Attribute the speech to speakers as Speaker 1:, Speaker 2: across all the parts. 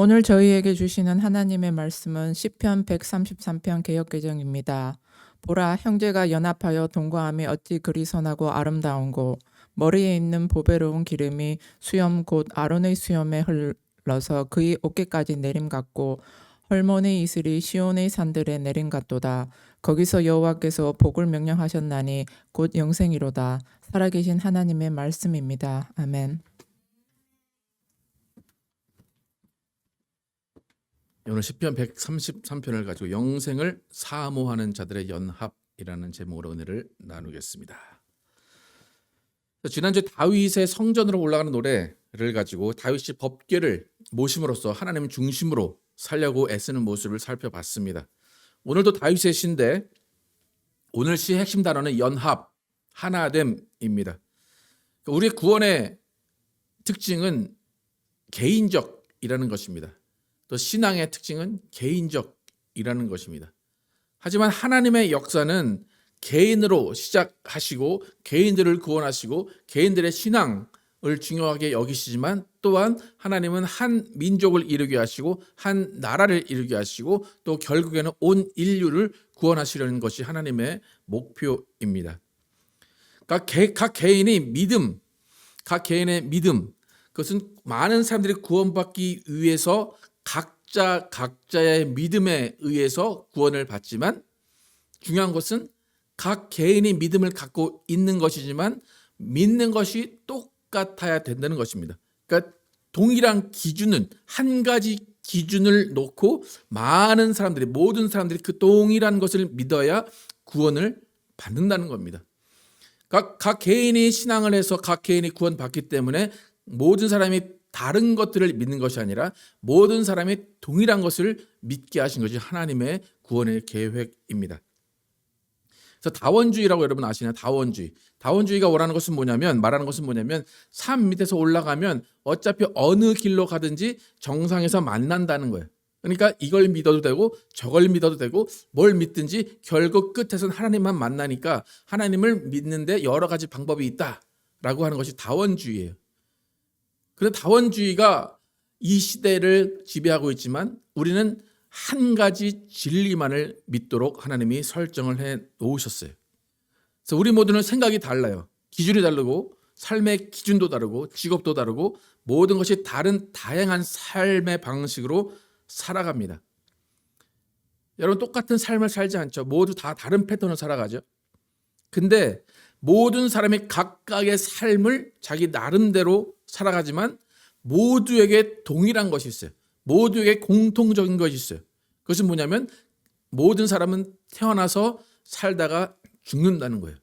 Speaker 1: 오늘 저희에게 주시는 하나님의 말씀은 시편 133편 개역개정입니다. 보라, 형제가 연합하여 동거함이 어찌 그리 선하고 아름다운고, 머리에 있는 보배로운 기름이 수염 곧 아론의 수염에 흘러서 그의 어깨까지 내림 같고, 헐몬의 이슬이 시온의 산들에 내림 같도다. 거기서 여호와께서 복을 명령하셨나니 곧 영생이로다. 살아계신 하나님의 말씀입니다. 아멘.
Speaker 2: 오늘 시편 133편을 가지고 영생을 사모하는 자들의 연합이라는 제목으로 은혜를 나누겠습니다. 지난주 다윗의 성전으로 올라가는 노래를 가지고 다윗이 법궤를 모심으로써 하나님 중심으로 살려고 애쓰는 모습을 살펴봤습니다. 오늘도 다윗의 시인데 오늘 시의 핵심 단어는 연합, 하나됨입니다. 우리의 구원의 특징은 개인적이라는 것입니다. 또 신앙의 특징은 개인적이라는 것입니다. 하지만 하나님의 역사는 개인으로 시작하시고 개인들을 구원하시고 개인들의 신앙을 중요하게 여기시지만 또한 하나님은 한 민족을 이루게 하시고 한 나라를 이루게 하시고 또 결국에는 온 인류를 구원하시려는 것이 하나님의 목표입니다. 각 개인의 믿음, 그것은 많은 사람들이 구원받기 위해서 각자의 믿음에 의해서 구원을 받지만 중요한 것은 각 개인이 믿음을 갖고 있는 것이지만 믿는 것이 똑같아야 된다는 것입니다. 그러니까 동일한 기준은 한 가지 기준을 놓고 모든 사람들이 그 동일한 것을 믿어야 구원을 받는다는 겁니다. 각 개인이 신앙을 해서 각 개인이 구원받기 때문에 모든 사람이 다른 것들을 믿는 것이 아니라 모든 사람이 동일한 것을 믿게 하신 것이 하나님의 구원의 계획입니다. 그래서 다원주의라고 여러분 아시나요? 다원주의가 말하는 것은 뭐냐면 산 밑에서 올라가면 어차피 어느 길로 가든지 정상에서 만난다는 거예요. 그러니까 이걸 믿어도 되고 저걸 믿어도 되고 뭘 믿든지 결국 끝에서는 하나님만 만나니까 하나님을 믿는데 여러 가지 방법이 있다라고 하는 것이 다원주의예요. 그런데 다원주의가 이 시대를 지배하고 있지만 우리는 한 가지 진리만을 믿도록 하나님이 설정을 해 놓으셨어요. 그래서 우리 모두는 생각이 달라요. 기준이 다르고 삶의 기준도 다르고 직업도 다르고 모든 것이 다양한 삶의 방식으로 살아갑니다. 여러분 똑같은 삶을 살지 않죠. 모두 다 다른 패턴을 살아가죠. 근데 모든 사람이 각각의 삶을 자기 나름대로 살아가지만 모두에게 동일한 것이 있어요. 모두에게 공통적인 것이 있어요. 그것은 뭐냐면 모든 사람은 태어나서 살다가 죽는다는 거예요.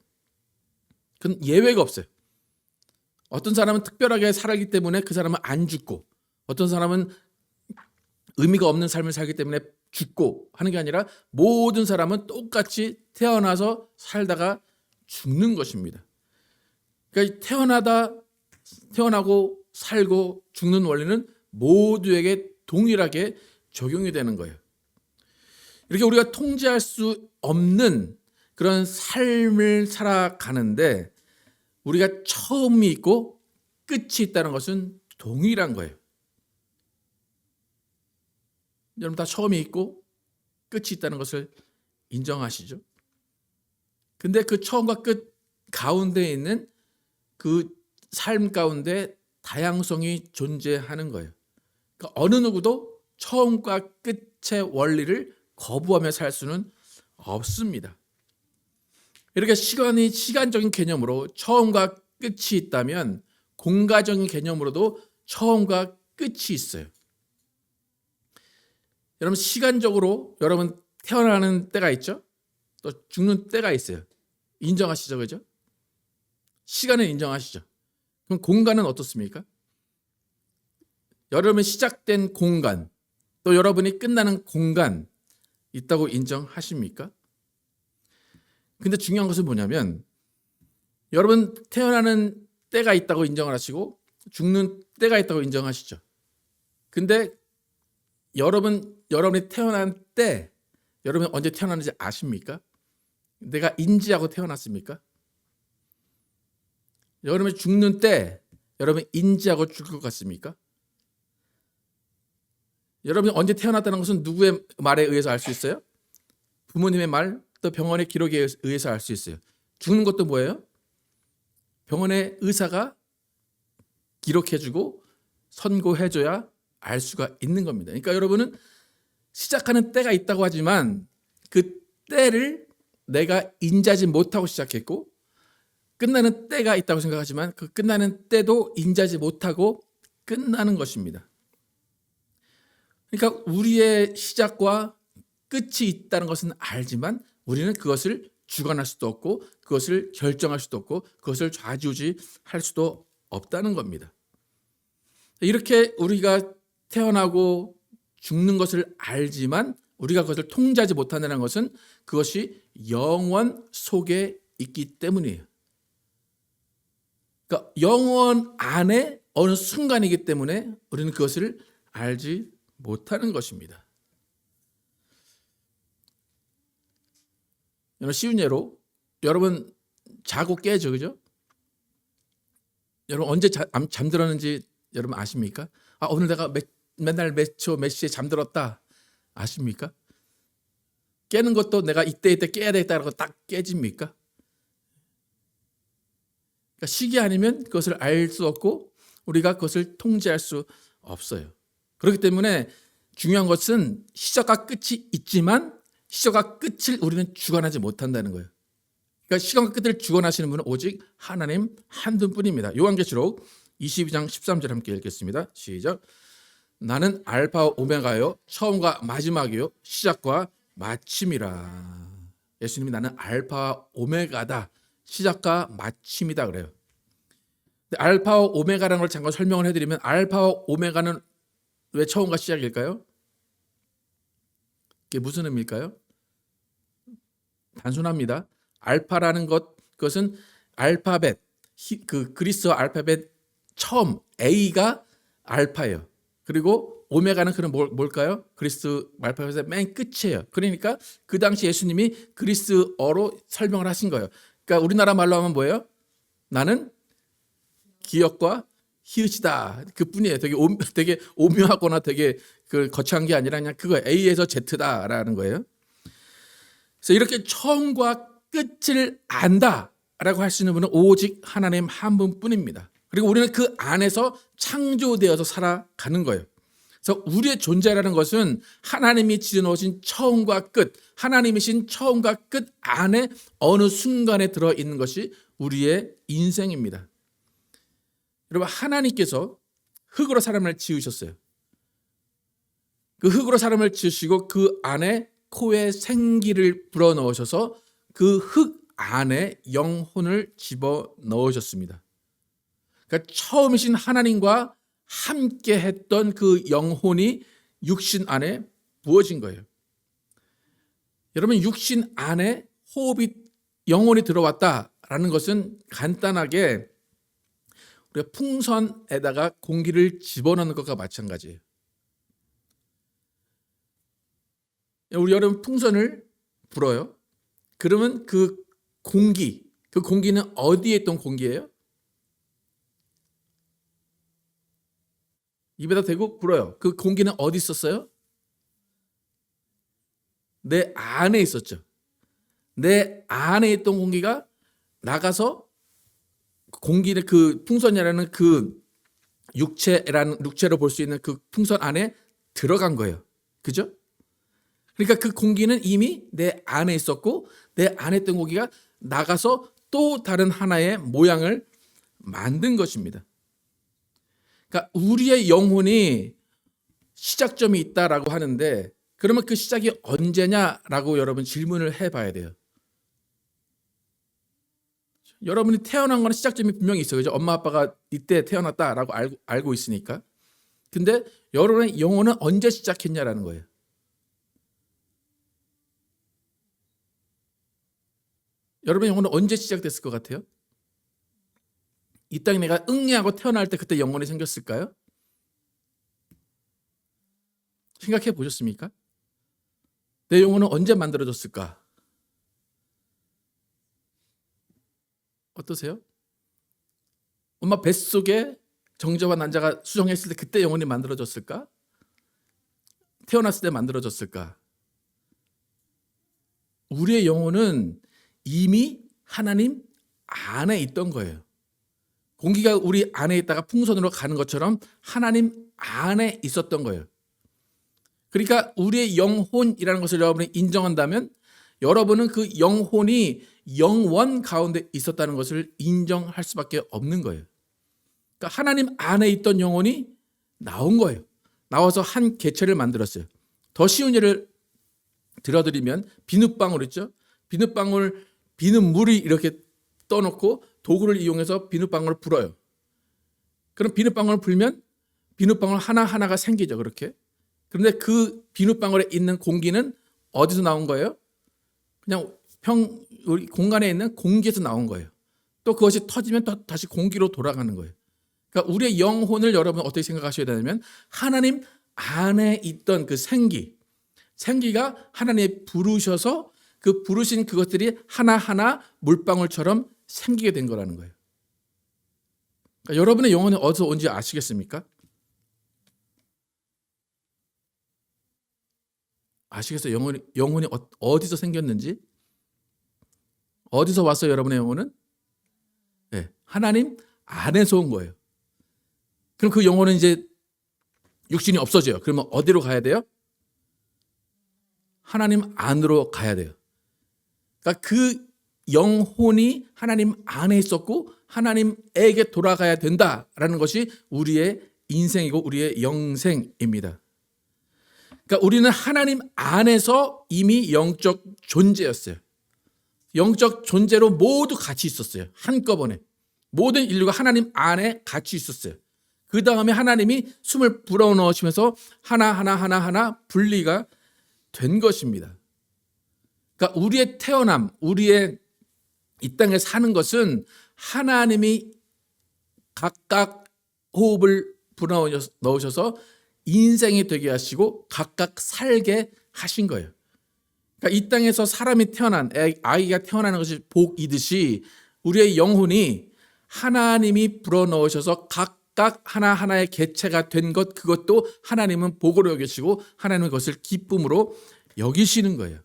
Speaker 2: 그건 예외가 없어요. 어떤 사람은 특별하게 살았기 때문에 그 사람은 안 죽고 어떤 사람은 의미가 없는 삶을 살기 때문에 죽고 하는 게 아니라 모든 사람은 똑같이 태어나서 살다가 죽는 것입니다. 그러니까 태어나고 살고 죽는 원리는 모두에게 동일하게 적용이 되는 거예요. 이렇게 우리가 통제할 수 없는 그런 삶을 살아가는데 우리가 처음이 있고 끝이 있다는 것은 동일한 거예요. 여러분 다 처음이 있고 끝이 있다는 것을 인정하시죠? 근데 그 처음과 끝 가운데 있는 그 삶 가운데 다양성이 존재하는 거예요. 그러니까 어느 누구도 처음과 끝의 원리를 거부하며 살 수는 없습니다. 이렇게 시간적인 개념으로 처음과 끝이 있다면 공간적인 개념으로도 처음과 끝이 있어요. 여러분 시간적으로 여러분 태어나는 때가 있죠? 또 죽는 때가 있어요. 인정하시죠? 그죠? 시간을 인정하시죠? 그럼 공간은 어떻습니까? 여러분이 시작된 공간, 또 여러분이 끝나는 공간 있다고 인정하십니까? 근데 중요한 것은 뭐냐면 여러분 태어나는 때가 있다고 인정을 하시고 죽는 때가 있다고 인정하시죠. 근데 여러분이 태어난 때 여러분이 언제 태어났는지 아십니까? 내가 인지하고 태어났습니까? 여러분이 죽는 때 여러분이 인지하고 죽을 것 같습니까? 여러분이 언제 태어났다는 것은 누구의 말에 의해서 알 수 있어요? 부모님의 말, 또 병원의 기록에 의해서 알 수 있어요. 죽는 것도 뭐예요? 병원의 의사가 기록해주고 선고해줘야 알 수가 있는 겁니다. 그러니까 여러분은 시작하는 때가 있다고 하지만 그 때를 내가 인지하지 못하고 시작했고, 끝나는 때가 있다고 생각하지만 그 끝나는 때도 인지하지 못하고 끝나는 것입니다. 그러니까 우리의 시작과 끝이 있다는 것은 알지만 우리는 그것을 주관할 수도 없고 그것을 결정할 수도 없고 그것을 좌지우지할 수도 없다는 겁니다. 이렇게 우리가 태어나고 죽는 것을 알지만 우리가 그것을 통제하지 못한다는 것은 그것이 영원 속에 있기 때문이에요. 그러니까 영원 안에 어느 순간이기 때문에 우리는 그것을 알지 못하는 것입니다. 쉬운 예로 여러분 자고 깨죠, 그죠? 여러분 언제 잠들었는지 여러분 아십니까? 오늘 내가 맨날 몇 초 몇 시에 잠들었다 아십니까? 깨는 것도 내가 이때 깨야 되겠다라고 딱 깨집니까? 그러니까 시기 아니면 그것을 알 수 없고 우리가 그것을 통제할 수 없어요. 그렇기 때문에 중요한 것은 시작과 끝이 있지만 시작과 끝을 우리는 주관하지 못한다는 거예요. 그러니까 시간과 끝을 주관하시는 분은 오직 하나님 한 분뿐입니다. 요한계시록 22장 13절 함께 읽겠습니다. 시작. 나는 알파와 오메가요 처음과 마지막이요 시작과 마침이라. 예수님이 나는 알파와 오메가다, 시작과 마침이다 그래요. 알파와 오메가라는 걸 잠깐 설명을 해드리면 알파와 오메가는 왜 처음과 시작일까요? 그게 무슨 의미일까요? 단순합니다. 알파라는 그것은 알파벳, 그 그리스어 알파벳 처음 A가 알파예요. 그리고 오메가는 그럼 뭘까요? 그리스 알파벳의 맨 끝이에요. 그러니까 그 당시 예수님이 그리스어로 설명을 하신 거예요. 그러니까 우리나라 말로 하면 뭐예요? 나는 기역과 히읗이다. 그뿐이에요. 되게 오묘하거나 되게 거창한 게 아니라 그냥 그거 A에서 Z다라는 거예요. 그래서 이렇게 처음과 끝을 안다라고 할 수 있는 분은 오직 하나님 한 분뿐입니다. 그리고 우리는 그 안에서 창조되어서 살아가는 거예요. 그래서 우리의 존재라는 것은 하나님이 지어놓으신 처음과 끝, 하나님이신 처음과 끝 안에 어느 순간에 들어있는 것이 우리의 인생입니다. 여러분, 하나님께서 흙으로 사람을 지으셨어요. 그 흙으로 사람을 지으시고 그 안에 코에 생기를 불어넣으셔서 그 흙 안에 영혼을 집어넣으셨습니다. 그러니까 처음이신 하나님과 함께 했던 그 영혼이 육신 안에 부어진 거예요. 여러분, 육신 안에 영혼이 들어왔다라는 것은 간단하게 우리가 풍선에다가 공기를 집어넣는 것과 마찬가지예요. 우리 여러분 풍선을 불어요. 그러면 그 공기는 어디에 있던 공기예요? 입에다 대고 불어요. 그 공기는 어디 있었어요? 내 안에 있었죠. 내 안에 있던 공기가 나가서 공기를 그 풍선이라는 그 육체로 볼 수 있는 그 풍선 안에 들어간 거예요. 그죠? 그러니까 그 공기는 이미 내 안에 있었고 내 안에 있던 공기가 나가서 또 다른 하나의 모양을 만든 것입니다. 그러니까 우리의 영혼이 시작점이 있다라고 하는데 그러면 그 시작이 언제냐라고 여러분 질문을 해봐야 돼요. 여러분이 태어난 거는 시작점이 분명히 있어요. 그죠? 엄마 아빠가 이때 태어났다라고 알고 있으니까. 근데 여러분의 영혼은 언제 시작했냐라는 거예요. 여러분의 영혼은 언제 시작됐을 것 같아요? 이 땅에 내가 응애하고 태어날 때 그때 영혼이 생겼을까요? 생각해 보셨습니까? 내 영혼은 언제 만들어졌을까? 어떠세요? 엄마 뱃속에 정자와 난자가 수정했을 때 그때 영혼이 만들어졌을까? 태어났을 때 만들어졌을까? 우리의 영혼은 이미 하나님 안에 있던 거예요. 공기가 우리 안에 있다가 풍선으로 가는 것처럼 하나님 안에 있었던 거예요. 그러니까 우리의 영혼이라는 것을 여러분이 인정한다면 여러분은 그 영혼이 영원 가운데 있었다는 것을 인정할 수밖에 없는 거예요. 그러니까 하나님 안에 있던 영혼이 나온 거예요. 나와서 한 개체를 만들었어요. 더 쉬운 예를 들어드리면 비눗방울 있죠? 비눗물이 이렇게 떠놓고 도구를 이용해서 비눗방울을 불어요. 그럼 비눗방울을 불면 비눗방울 하나하나가 생기죠. 그렇게. 그런데 그 비눗방울에 있는 공기는 어디서 나온 거예요? 그냥 우리 공간에 있는 공기에서 나온 거예요. 또 그것이 터지면 또 다시 공기로 돌아가는 거예요. 그러니까 우리의 영혼을 여러분 어떻게 생각하셔야 되냐면 하나님 안에 있던 그 생기가 하나님이 부르셔서 그 부르신 그것들이 하나하나 물방울처럼 생기게 된 거라는 거예요. 그러니까 여러분의 영혼이 어디서 온지 아시겠습니까? 아시겠어요? 영혼이 어디서 생겼는지? 어디서 왔어요, 여러분의 영혼은? 네, 하나님 안에서 온 거예요. 그럼 그 영혼은 이제 육신이 없어져요. 그러면 어디로 가야 돼요? 하나님 안으로 가야 돼요. 그러니까 그 영혼이 하나님 안에 있었고 하나님에게 돌아가야 된다라는 것이 우리의 인생이고 우리의 영생입니다. 그러니까 우리는 하나님 안에서 이미 영적 존재였어요. 영적 존재로 모두 같이 있었어요. 한꺼번에. 모든 인류가 하나님 안에 같이 있었어요. 그 다음에 하나님이 숨을 불어넣으시면서 하나하나 분리가 된 것입니다. 그러니까 우리의 태어남, 우리의 이 땅에 사는 것은 하나님이 각각 호흡을 불어넣으셔서 인생이 되게 하시고 각각 살게 하신 거예요. 그러니까 이 땅에서 사람이 아이가 태어나는 것이 복이듯이 우리의 영혼이 하나님이 불어넣으셔서 각각 하나하나의 개체가 된 것, 그것도 하나님은 복으로 여기시고 하나님은 그것을 기쁨으로 여기시는 거예요.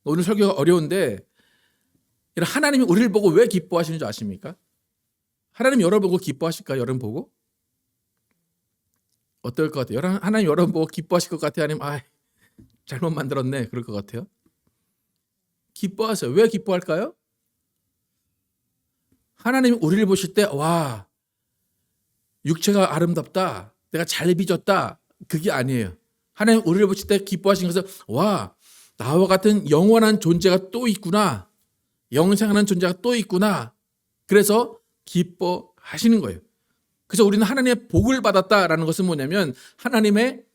Speaker 2: 오늘 설교가 어려운데 하나님이 우리를 보고 왜 기뻐하시는 줄 아십니까? 하나님 여러분 보고 기뻐하실까요? 여러분 보고? 어떨 것 같아요? 하나님 여러분 보고 기뻐하실 것 같아요? 아니면 잘못 만들었네 그럴 것 같아요? 기뻐하세요. 왜 기뻐할까요? 하나님이 우리를 보실 때 와, 육체가 아름답다, 내가 잘 빚었다, 그게 아니에요. 하나님 우리를 보실 때 기뻐하시는 것은 와, 나와 같은 영원한 존재가 또 있구나, 영생하는 존재가 또 있구나, 그래서 기뻐하시는 거예요. 그래서 우리는 하나님의 복을 받았다라는 것은 뭐냐면 하나님의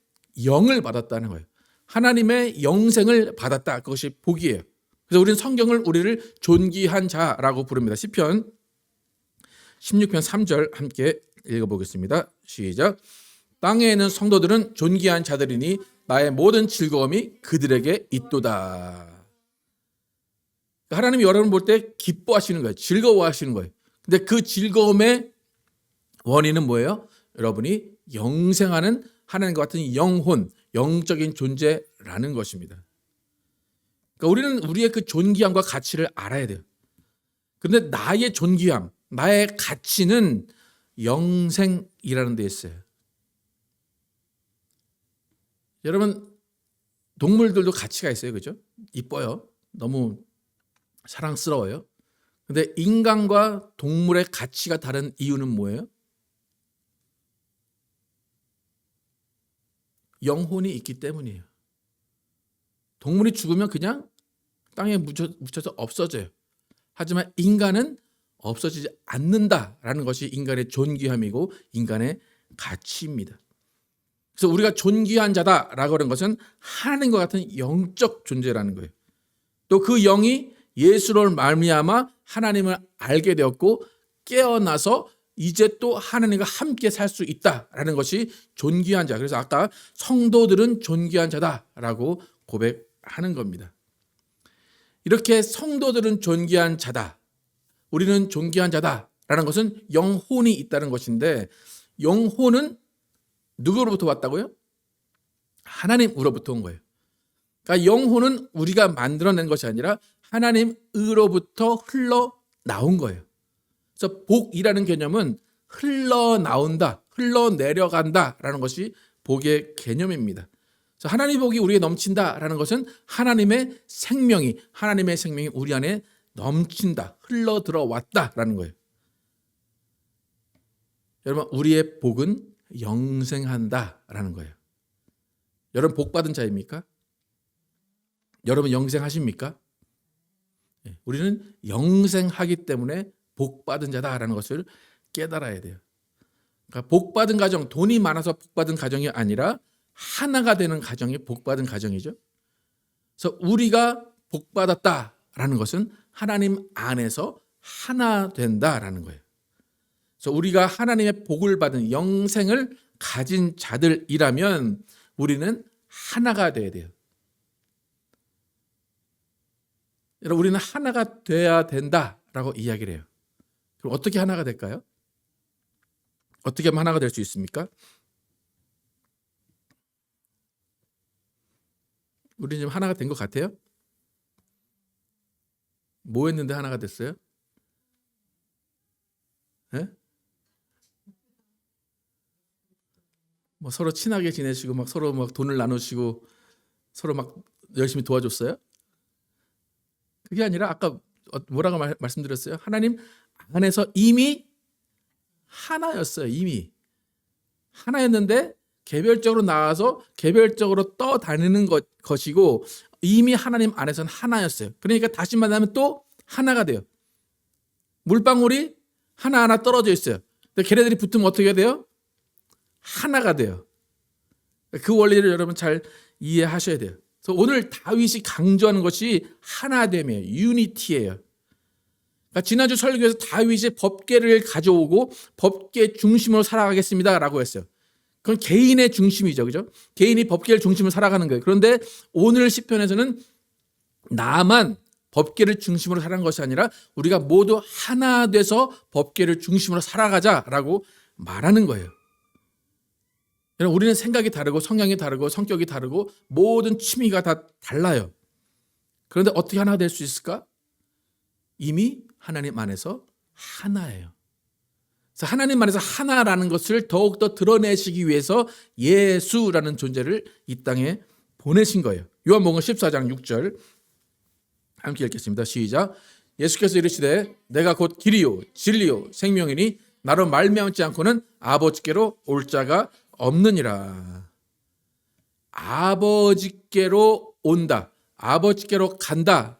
Speaker 2: 영을 받았다는 거예요. 하나님의 영생을 받았다, 그것이 복이에요. 그래서 우리는 성경을 우리를 존귀한 자라고 부릅니다. 시편 16편 3절 함께 읽어보겠습니다. 시작. 땅에 있는 성도들은 존귀한 자들이니 나의 모든 즐거움이 그들에게 있도다. 하나님이 여러분 볼 때 기뻐하시는 거예요. 즐거워하시는 거예요. 근데 그 즐거움의 원인은 뭐예요? 여러분이 영생하는 하나님과 같은 영혼, 영적인 존재라는 것입니다. 그러니까 우리는 우리의 그 존귀함과 가치를 알아야 돼요. 그런데 나의 존귀함, 나의 가치는 영생이라는 데 있어요. 여러분, 동물들도 가치가 있어요. 그죠? 이뻐요. 너무 사랑스러워요. 근데 인간과 동물의 가치가 다른 이유는 뭐예요? 영혼이 있기 때문이에요. 동물이 죽으면 그냥 땅에 묻혀서 없어져요. 하지만 인간은 없어지지 않는다라는 것이 인간의 존귀함이고 인간의 가치입니다. 그래서 우리가 존귀한 자다라고 하는 것은 하나님과 같은 영적 존재라는 거예요. 또 그 영이 예수로 말미암아 하나님을 알게 되었고 깨어나서 이제 또 하나님과 함께 살 수 있다라는 것이 존귀한 자. 그래서 아까 성도들은 존귀한 자다라고 고백하는 겁니다. 이렇게 성도들은 존귀한 자다, 우리는 존귀한 자다라는 것은 영혼이 있다는 것인데, 영혼은 누구로부터 왔다고요? 하나님으로부터 온 거예요. 그러니까 영혼은 우리가 만들어낸 것이 아니라 하나님으로부터 흘러나온 거예요. 그래서 복이라는 개념은 흘러나온다, 흘러내려간다라는 것이 복의 개념입니다. 그래서 하나님의 복이 우리에 넘친다라는 것은 하나님의 생명이 우리 안에 넘친다, 흘러 들어왔다라는 거예요. 여러분, 우리의 복은 영생한다라는 거예요. 여러분 복 받은 자입니까? 여러분 영생하십니까? 우리는 영생하기 때문에 복 받은 자다라는 것을 깨달아야 돼요. 그러니까 복 받은 가정, 돈이 많아서 복 받은 가정이 아니라 하나가 되는 가정이 복 받은 가정이죠. 그래서 우리가 복 받았다라는 것은 하나님 안에서 하나 된다라는 거예요. 그래서 우리가 하나님의 복을 받은 영생을 가진 자들이라면 우리는 하나가 돼야 돼요. 여러분, 우리는 하나가 돼야 된다라고 이야기를 해요. 그럼 어떻게 하나가 될까요? 어떻게 하면 하나가 될 수 있습니까? 우리는 지금 하나가 된 것 같아요? 뭐 했는데 하나가 됐어요? 네? 뭐 서로 친하게 지내시고 막 서로 막 돈을 나누시고 서로 막 열심히 도와줬어요? 그게 아니라 아까 뭐라고 말씀드렸어요? 하나님 안에서 이미 하나였어요. 이미 하나였는데 개별적으로 나와서 개별적으로 떠다니는 것이고 이미 하나님 안에서는 하나였어요. 그러니까 다시 만나면 또 하나가 돼요. 물방울이 하나하나 떨어져 있어요. 근데 걔네들이 붙으면 어떻게 돼요? 하나가 돼요. 그 원리를 여러분 잘 이해하셔야 돼요. 그래서 오늘 다윗이 강조하는 것이 하나됨이에요. 유니티예요. 그러니까 지난주 설교에서 다윗이 법궤를 가져오고 법궤 중심으로 살아가겠습니다라고 했어요. 그건 개인의 중심이죠, 그죠? 개인이 법궤를 중심으로 살아가는 거예요. 그런데 오늘 시편에서는 나만 법궤를 중심으로 살아가는 것이 아니라 우리가 모두 하나 돼서 법궤를 중심으로 살아가자라고 말하는 거예요. 여러분, 우리는 생각이 다르고 성향이 다르고 성격이 다르고 모든 취미가 다 달라요. 그런데 어떻게 하나가 될 수 있을까? 이미 하나님 안에서 하나예요. 그래서 하나님 안에서 하나라는 것을 더욱더 드러내시기 위해서 예수라는 존재를 이 땅에 보내신 거예요. 요한복음 14장 6절 함께 읽겠습니다. 시작. 예수께서 이르시되 내가 곧 길이요 진리요 생명이니 나로 말미암지 않고는 아버지께로 올 자가 없느니라. 아버지께로 온다, 아버지께로 간다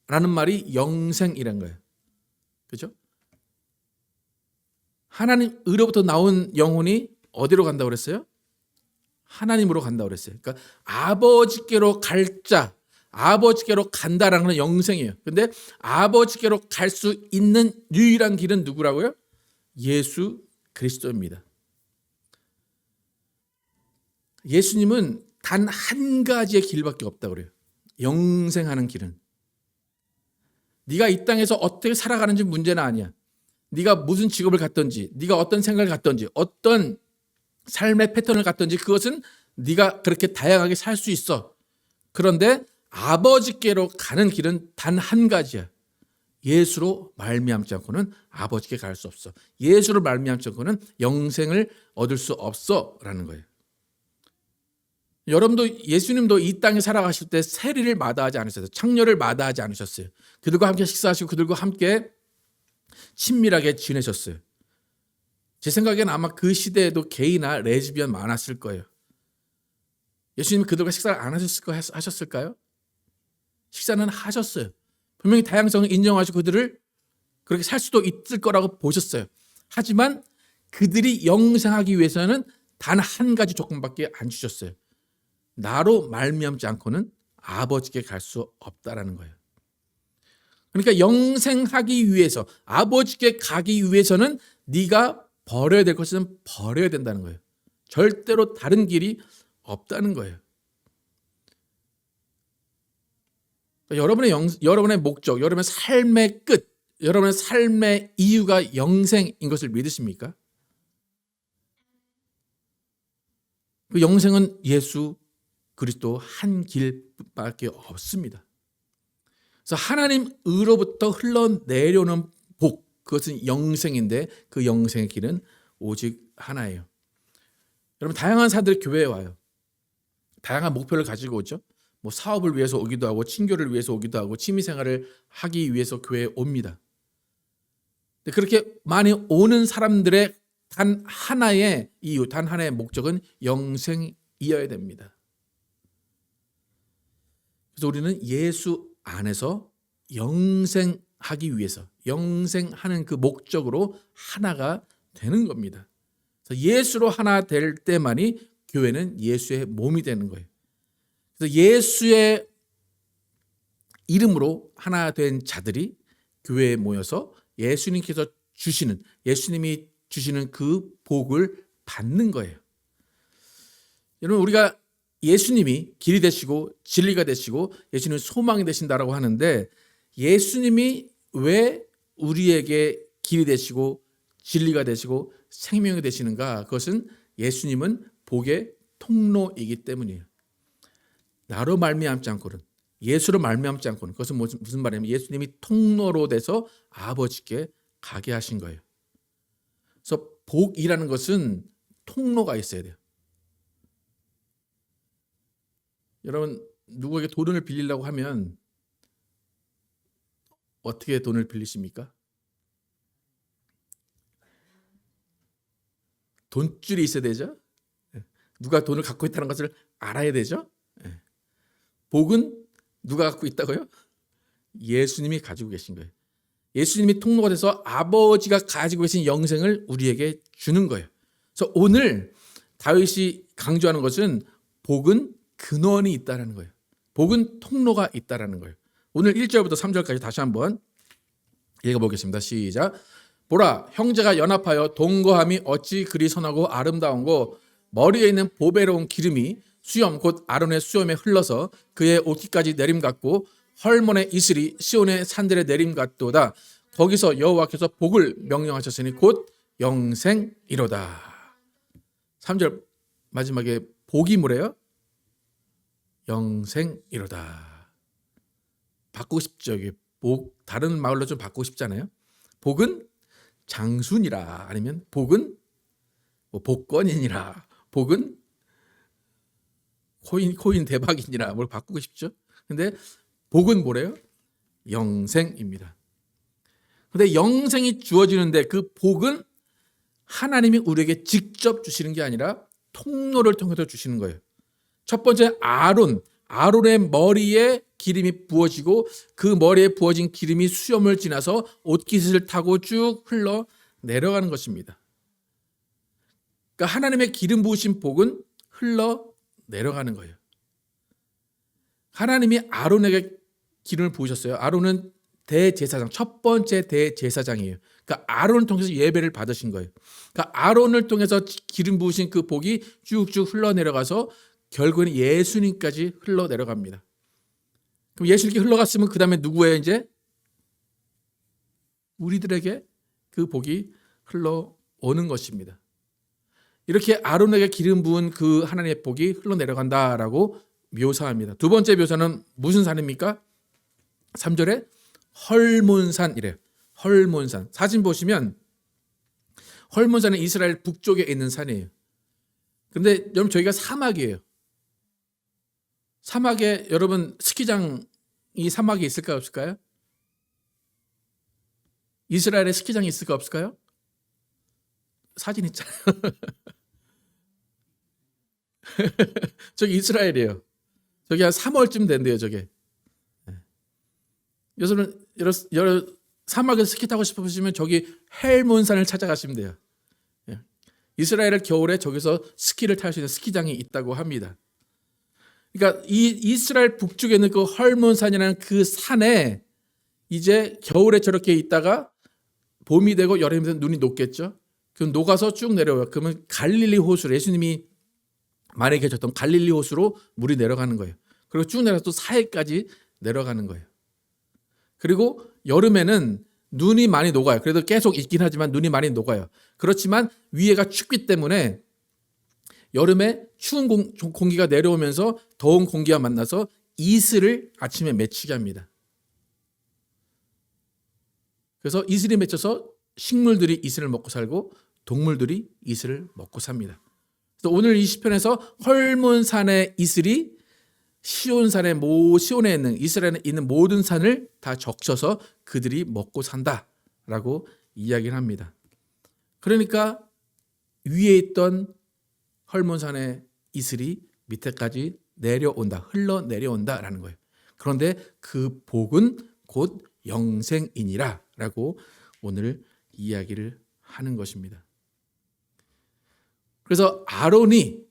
Speaker 2: 라는 말이 영생이란 거예요. 그렇죠? 하나님으로부터 나온 영혼이 어디로 간다고 그랬어요? 하나님으로 간다고 그랬어요. 그러니까 아버지께로 갈 자, 아버지께로 간다라는 건 영생이에요. 근데 아버지께로 갈 수 있는 유일한 길은 누구라고요? 예수 그리스도입니다. 예수님은 단 한 가지의 길밖에 없다고 그래요. 영생하는 길은. 네가 이 땅에서 어떻게 살아가는지 문제는 아니야. 네가 무슨 직업을 갖든지, 네가 어떤 생각을 갖든지, 어떤 삶의 패턴을 갖든지 그것은 네가 그렇게 다양하게 살 수 있어. 그런데 아버지께로 가는 길은 단 한 가지야. 예수로 말미암지 않고는 아버지께 갈 수 없어. 예수로 말미암지 않고는 영생을 얻을 수 없어라는 거예요. 여러분도 예수님도 이 땅에 살아가실 때 세리를 마다하지 않으셨어요. 창녀를 마다하지 않으셨어요. 그들과 함께 식사하시고 그들과 함께 친밀하게 지내셨어요. 제 생각에는 아마 그 시대에도 게이나 레즈비언 많았을 거예요. 예수님이 그들과 식사를 안 하셨을까요? 식사는 하셨어요. 분명히 다양성을 인정하시고 그들을 그렇게 살 수도 있을 거라고 보셨어요. 하지만 그들이 영생하기 위해서는 단 한 가지 조건밖에 안 주셨어요. 나로 말미암지 않고는 아버지께 갈 수 없다라는 거예요. 그러니까 영생하기 위해서, 아버지께 가기 위해서는 네가 버려야 될 것은 버려야 된다는 거예요. 절대로 다른 길이 없다는 거예요. 그러니까 여러분의 목적, 여러분의 삶의 끝, 여러분의 삶의 이유가 영생인 것을 믿으십니까? 그 영생은 예수 그리스도 한 길밖에 없습니다. 그래서 하나님으로부터 흘러내려오는 복, 그것은 영생인데 그 영생의 길은 오직 하나예요. 여러분, 다양한 사람들이 교회에 와요. 다양한 목표를 가지고 오죠. 뭐 사업을 위해서 오기도 하고, 친교를 위해서 오기도 하고, 취미생활을 하기 위해서 교회에 옵니다. 그렇게 많이 오는 사람들의 단 하나의 이유, 단 하나의 목적은 영생이어야 됩니다. 그래서 우리는 예수 안에서 영생하기 위해서, 영생하는 그 목적으로 하나가 되는 겁니다. 그래서 예수로 하나 될 때만이 교회는 예수의 몸이 되는 거예요. 그래서 예수의 이름으로 하나 된 자들이 교회에 모여서 예수님께서 주시는, 예수님이 주시는 그 복을 받는 거예요. 여러분, 우리가 예수님이 길이 되시고 진리가 되시고 예수님은 소망이 되신다라고 하는데, 예수님이 왜 우리에게 길이 되시고 진리가 되시고 생명이 되시는가? 그것은 예수님은 복의 통로이기 때문이에요. 나로 말미암지 않고는, 예수로 말미암지 않고는, 그것은 무슨 말이냐면 예수님이 통로로 돼서 아버지께 가게 하신 거예요. 그래서 복이라는 것은 통로가 있어야 돼요. 여러분, 누구에게 돈을 빌리려고 하면 어떻게 돈을 빌리십니까? 돈줄이 있어야 되죠. 누가 돈을 갖고 있다는 것을 알아야 되죠. 복은 누가 갖고 있다고요? 예수님이 가지고 계신 거예요. 예수님이 통로가 돼서 아버지가 가지고 계신 영생을 우리에게 주는 거예요. 그래서 오늘 다윗이 강조하는 것은 복은 근원이 있다는 거예요. 복은 통로가 있다는 거예요. 오늘 1절부터 3절까지 다시 한번 읽어보겠습니다. 시작. 보라, 형제가 연합하여 동거함이 어찌 그리 선하고 아름다운고, 머리에 있는 보배로운 기름이 수염 곧 아론의 수염에 흘러서 그의 옷깃까지 내림 같고, 헐몬의 이슬이 시온의 산들에 내림 같도다. 거기서 여호와께서 복을 명령하셨으니 곧 영생이로다. 3절 마지막에 복이 뭐래요? 영생이로다. 바꾸고 싶죠. 이게 복, 다른 말로 좀 바꾸고 싶잖아요. 복은 장순이라, 아니면 복은 뭐 복권이니라, 복은 코인 대박이니라, 뭘 바꾸고 싶죠. 근데 복은 뭐래요? 영생입니다. 근데 영생이 주어지는데 그 복은 하나님이 우리에게 직접 주시는 게 아니라 통로를 통해서 주시는 거예요. 첫 번째, 아론의 머리에 기름이 부어지고 그 머리에 부어진 기름이 수염을 지나서 옷깃을 타고 쭉 흘러 내려가는 것입니다. 그러니까 하나님의 기름 부으신 복은 흘러 내려가는 거예요. 하나님이 아론에게 기름을 부으셨어요. 아론은 대제사장, 첫 번째 대제사장이에요. 그러니까 아론을 통해서 예배를 받으신 거예요. 그러니까 아론을 통해서 기름 부으신 그 복이 쭉쭉 흘러내려가서 결국에는 예수님까지 흘러내려갑니다. 그럼 예수님께 흘러갔으면 그 다음에 누구예요? 이제 우리들에게 그 복이 흘러오는 것입니다. 이렇게 아론에게 기름 부은 그 하나님의 복이 흘러내려간다라고 묘사합니다. 두 번째 묘사는 무슨 산입니까? 3절에 헐몬산이래요. 헐몬산. 사진 보시면 헐몬산은 이스라엘 북쪽에 있는 산이에요. 그런데 여러분, 저희가 사막이에요. 사막에 여러분, 스키장이 사막에 있을까요, 없을까요? 이스라엘에 스키장이 있을까 없을까요? 사진 있잖아요. 저기 이스라엘이에요. 저기 한 3월쯤 된대요, 저게. 여러분, 사막에서 스키 타고 싶으시면 저기 헬몬산을 찾아가시면 돼요. 이스라엘 겨울에 저기서 스키를 탈 수 있는 스키장이 있다고 합니다. 그러니까 이 이스라엘 북쪽에 있는 그 헐몬산이라는 그 산에 이제 겨울에 저렇게 있다가 봄이 되고 여름이 되면 눈이 녹겠죠. 그럼 녹아서 쭉 내려와요. 그러면 갈릴리 호수로, 예수님이 많이 계셨던 갈릴리 호수로 물이 내려가는 거예요. 그리고 쭉 내려서 또 사해까지 내려가는 거예요. 그리고 여름에는 눈이 많이 녹아요. 그래도 계속 있긴 하지만 눈이 많이 녹아요. 그렇지만 위에가 춥기 때문에 여름에 추운 공기가 내려오면서 더운 공기가 만나서 이슬을 아침에 맺히게 합니다. 그래서 이슬이 맺혀서 식물들이 이슬을 먹고 살고 동물들이 이슬을 먹고 삽니다. 그래서 오늘 이 시편에서 헐몬산의 이슬이 시온에 있는 이스라엘에 있는 모든 산을 다 적셔서 그들이 먹고 산다라고 이야기를 합니다. 그러니까 위에 있던 헐몬산의 이슬이 밑에까지 흘러내려온다라는 거예요. 그런데 그 복은 곧 영생이니라라고 오늘 이야기를 하는 것입니다. 그래서 아론이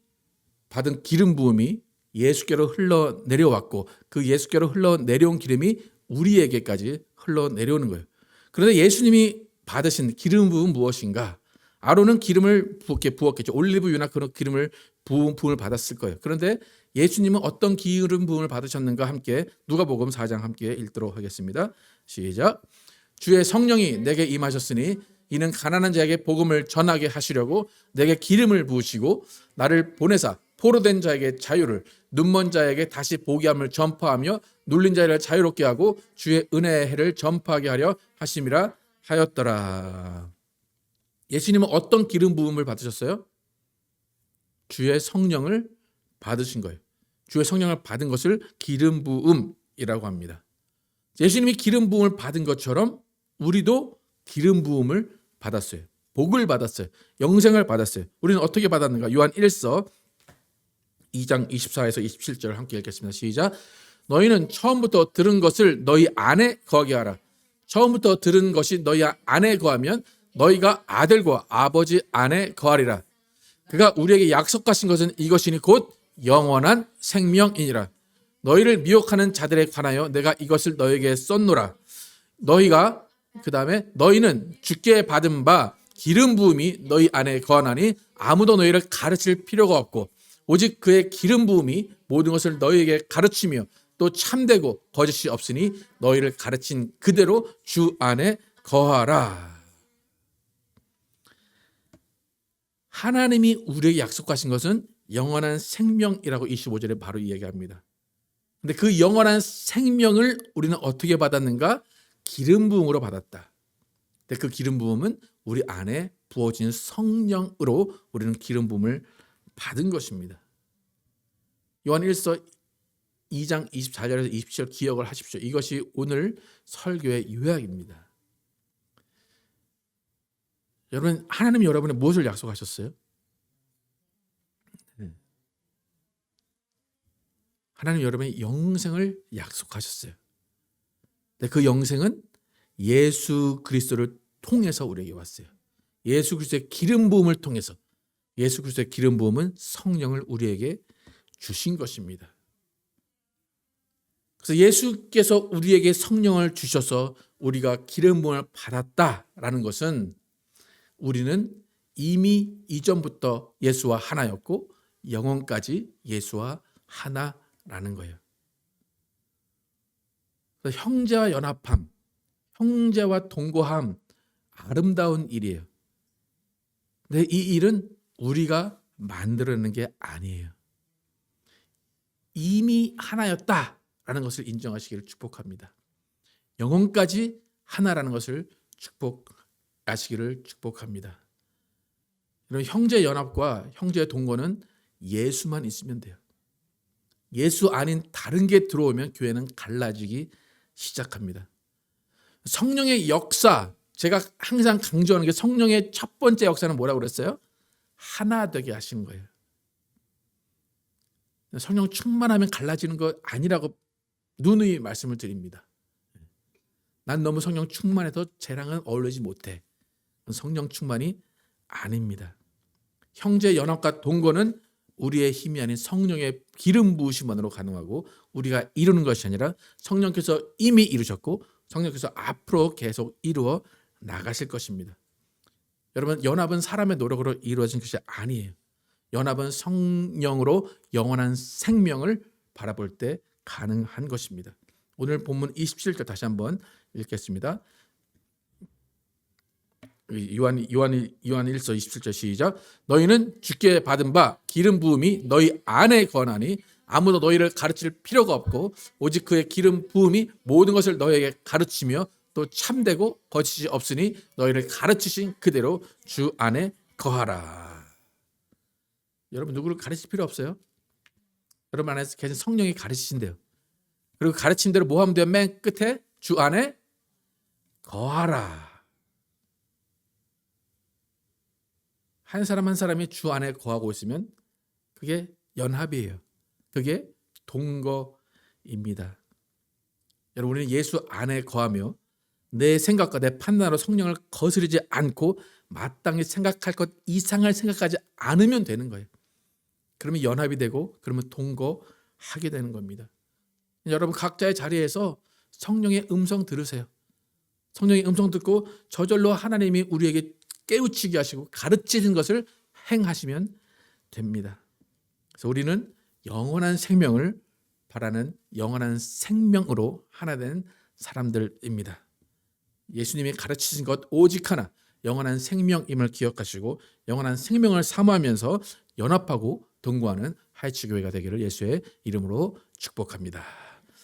Speaker 2: 받은 기름 부음이 예수께로 흘러내려왔고 그 예수께로 흘러내려온 기름이 우리에게까지 흘러내려오는 거예요. 그런데 예수님이 받으신 기름 부음은 무엇인가? 아론은 기름을 부었겠죠. 올리브유나 그런 기름을 부음을 받았을 거예요. 그런데 예수님은 어떤 기름 부음을 받으셨는가 함께 누가복음 4장 함께 읽도록 하겠습니다. 시작. 주의 성령이 내게 임하셨으니 이는 가난한 자에게 복음을 전하게 하시려고 내게 기름을 부으시고 나를 보내사 포로된 자에게 자유를 눈먼 자에게 다시 보게 함을 전파하며 눌린 자를 자유롭게 하고 주의 은혜의 해를 전파하게 하려 하심이라 하였더라. 예수님은 어떤 기름 부음을 받으셨어요? 주의 성령을 받으신 거예요. 주의 성령을 받은 것을 기름 부음이라고 합니다. 예수님이 기름 부음을 받은 것처럼 우리도 기름 부음을 받았어요. 복을 받았어요. 영생을 받았어요. 우리는 어떻게 받았는가? 요한 1서 2장 24에서 27절 함께 읽겠습니다. 시작. 너희는 처음부터 들은 것을 너희 안에 거하게 하라. 처음부터 들은 것이 너희 안에 거하면 너희가 아들과 아버지 안에 거하리라. 그가 우리에게 약속하신 것은 이것이니 곧 영원한 생명이니라. 너희를 미혹하는 자들에 관하여 내가 이것을 너희에게 썼노라. 너희는 주께 받은 바 기름 부음이 너희 안에 거하나니 아무도 너희를 가르칠 필요가 없고 오직 그의 기름 부음이 모든 것을 너희에게 가르치며 또 참되고 거짓이 없으니 너희를 가르친 그대로 주 안에 거하라. 하나님이 우리에게 약속하신 것은 영원한 생명이라고 25절에 바로 이야기합니다. 근데 그 영원한 생명을 우리는 어떻게 받았는가? 기름 부음으로 받았다. 근데 그 기름 부음은 우리 안에 부어진 성령으로 우리는 기름 부음을 받은 것입니다. 요한 1서 2장 24절에서 27절 기억을 하십시오. 이것이 오늘 설교의 요약입니다. 여러분, 하나님이 여러분의 무엇을 약속하셨어요? 하나님 여러분의 영생을 약속하셨어요. 근데 그 영생은 예수 그리스도를 통해서 우리에게 왔어요. 예수 그리스도의 기름 부음을 통해서. 예수 그리스도의 기름 부음은 성령을 우리에게 주신 것입니다. 그래서 예수께서 우리에게 성령을 주셔서 우리가 기름 부음을 받았다라는 것은 우리는 이미 이전부터 예수와 하나였고 영원까지 예수와 하나라는 거예요. 그래서 형제와 연합함, 형제와 동거함, 아름다운 일이에요. 근데 이 일은 우리가 만들어내는 게 아니에요. 이미 하나였다라는 것을 인정하시기를 축복합니다. 영혼까지 하나라는 것을 축복하시기를 축복합니다. 이런 형제 연합과 형제 동거는 예수만 있으면 돼요. 예수 아닌 다른 게 들어오면 교회는 갈라지기 시작합니다. 성령의 역사, 제가 항상 강조하는 게 성령의 첫 번째 역사는 뭐라고 그랬어요? 하나 되게 하신 거예요. 성령 충만하면 갈라지는 거 아니라고 누누이 말씀을 드립니다. 난 너무 성령 충만해서 쟤랑은 어울리지 못해. 성령 충만이 아닙니다. 형제 연합과 동거는 우리의 힘이 아닌 성령의 기름 부으심만으로 가능하고 우리가 이루는 것이 아니라 성령께서 이미 이루셨고 성령께서 앞으로 계속 이루어 나가실 것입니다. 여러분, 연합은 사람의 노력으로 이루어진 것이 아니에요. 연합은 성령으로 영원한 생명을 바라볼 때 가능한 것입니다. 오늘 본문 27절 다시 한번 읽겠습니다. 요한 1서 27절 시작. 너희는 주께 받은 바 기름 부음이 너희 안에 거하나니 아무도 너희를 가르칠 필요가 없고 오직 그의 기름 부음이 모든 것을 너희에게 가르치며 또 참되고 거짓이 없으니 너희를 가르치신 그대로 주 안에 거하라. 여러분 누구를 가르칠 필요 없어요. 여러분 안에서 계신 성령이 가르치신대요. 그리고 가르친 대로 뭐 하면 돼요? 맨 끝에 주 안에 거하라. 한 사람 한 사람이 주 안에 거하고 있으면 그게 연합이에요. 그게 동거입니다. 여러분 우리는 예수 안에 거하며 내 생각과 내 판단으로 성령을 거스르지 않고 마땅히 생각할 것 이상을 생각하지 않으면 되는 거예요. 그러면 연합이 되고 그러면 동거하게 되는 겁니다. 여러분 각자의 자리에서 성령의 음성 들으세요. 성령의 음성 듣고 저절로 하나님이 우리에게 깨우치게 하시고 가르치는 것을 행하시면 됩니다. 그래서 우리는 영원한 생명을 바라는 영원한 생명으로 하나 된 사람들입니다. 예수님이 가르치신 것 오직 하나, 영원한 생명임을 기억하시고 영원한 생명을 사모하면서 연합하고 동거하는 하이츠교회가 되기를 예수의 이름으로 축복합니다.